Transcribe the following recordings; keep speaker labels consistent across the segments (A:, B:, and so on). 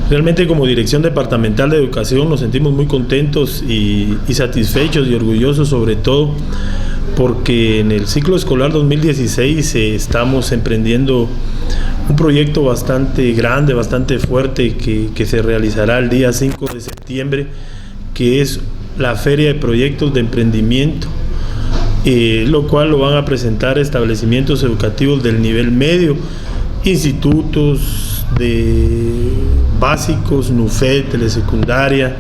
A: Realmente como Dirección Departamental de Educación nos sentimos muy contentos y satisfechos y orgullosos, sobre todo porque en el ciclo escolar 2016 estamos emprendiendo un proyecto bastante grande, bastante fuerte que se realizará el día 5 de septiembre, que es la Feria de Proyectos de Emprendimiento, lo cual lo van a presentar establecimientos educativos del nivel medio, institutos básicos, NUFED, telesecundaria,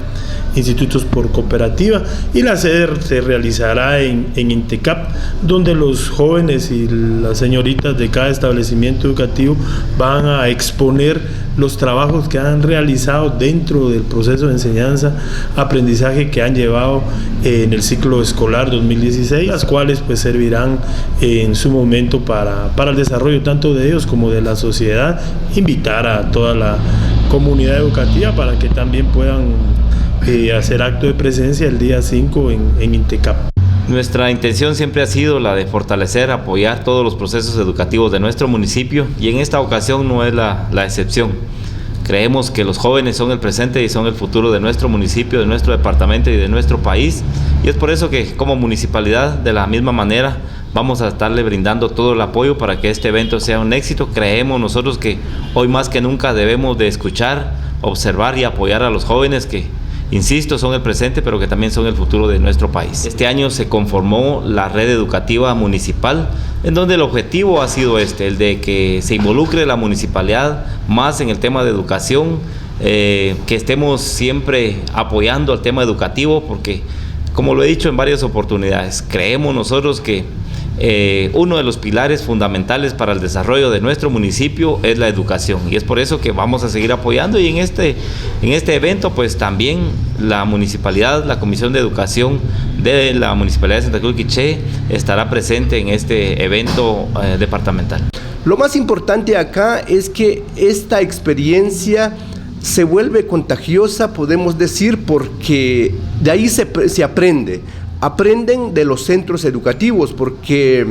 A: institutos por cooperativa, y la sede se realizará en INTECAP, donde los jóvenes y las señoritas de cada establecimiento educativo van a exponer los trabajos que han realizado dentro del proceso de enseñanza, aprendizaje que han llevado en el ciclo escolar 2016, las cuales pues servirán en su momento para el desarrollo tanto de ellos como de la sociedad. Invitar a toda la comunidad educativa para que también puedan hacer acto de presencia el día 5 en INTECAP.
B: Nuestra intención siempre ha sido la de fortalecer, apoyar todos los procesos educativos de nuestro municipio, y en esta ocasión no es la excepción. Creemos que los jóvenes son el presente y son el futuro de nuestro municipio, de nuestro departamento y de nuestro país, y es por eso que como municipalidad, de la misma manera, vamos a estarle brindando todo el apoyo para que este evento sea un éxito. Creemos nosotros que hoy más que nunca debemos de escuchar, observar y apoyar a los jóvenes que, insisto, son el presente, pero que también son el futuro de nuestro país. Este año se conformó la red educativa municipal, en donde el objetivo ha sido el de que se involucre la municipalidad más en el tema de educación, que estemos siempre apoyando al tema educativo, porque, como lo he dicho en varias oportunidades, creemos nosotros que uno de los pilares fundamentales para el desarrollo de nuestro municipio es la educación, y es por eso que vamos a seguir apoyando, y en este evento pues también la municipalidad, la Comisión de Educación de la Municipalidad de Santa Cruz Quiché estará presente en este evento departamental.
C: Lo más importante acá es que esta experiencia se vuelve contagiosa, podemos decir, porque de ahí se aprende. Aprenden de los centros educativos, porque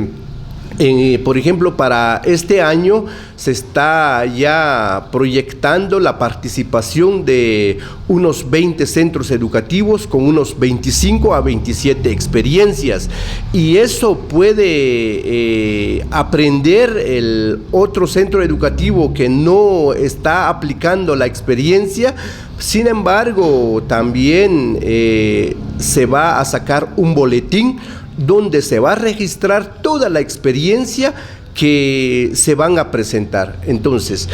C: por ejemplo, para este año se está ya proyectando la participación de unos 20 centros educativos con unos 25 a 27 experiencias, y eso puede aprender el otro centro educativo que no está aplicando la experiencia. Sin embargo, también se va a sacar un boletín donde se va a registrar toda la experiencia que se van a presentar. Entonces,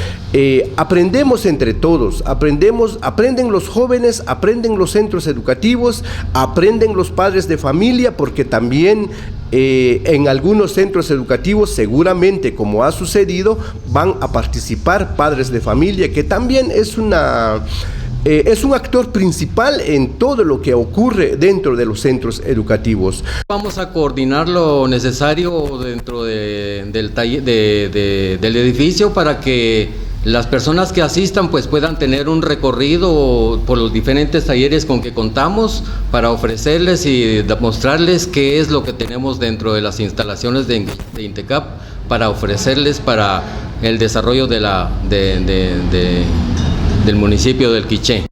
C: aprendemos entre todos, aprenden los jóvenes, aprenden los centros educativos, aprenden los padres de familia, porque también en algunos centros educativos, seguramente, como ha sucedido, van a participar padres de familia, que también es un actor principal en todo lo que ocurre dentro de los centros educativos.
D: Vamos a coordinar lo necesario dentro del edificio para que las personas que asistan pues puedan tener un recorrido por los diferentes talleres con que contamos, para ofrecerles y demostrarles qué es lo que tenemos dentro de las instalaciones de INTECAP, para ofrecerles para el desarrollo del municipio del Quiché.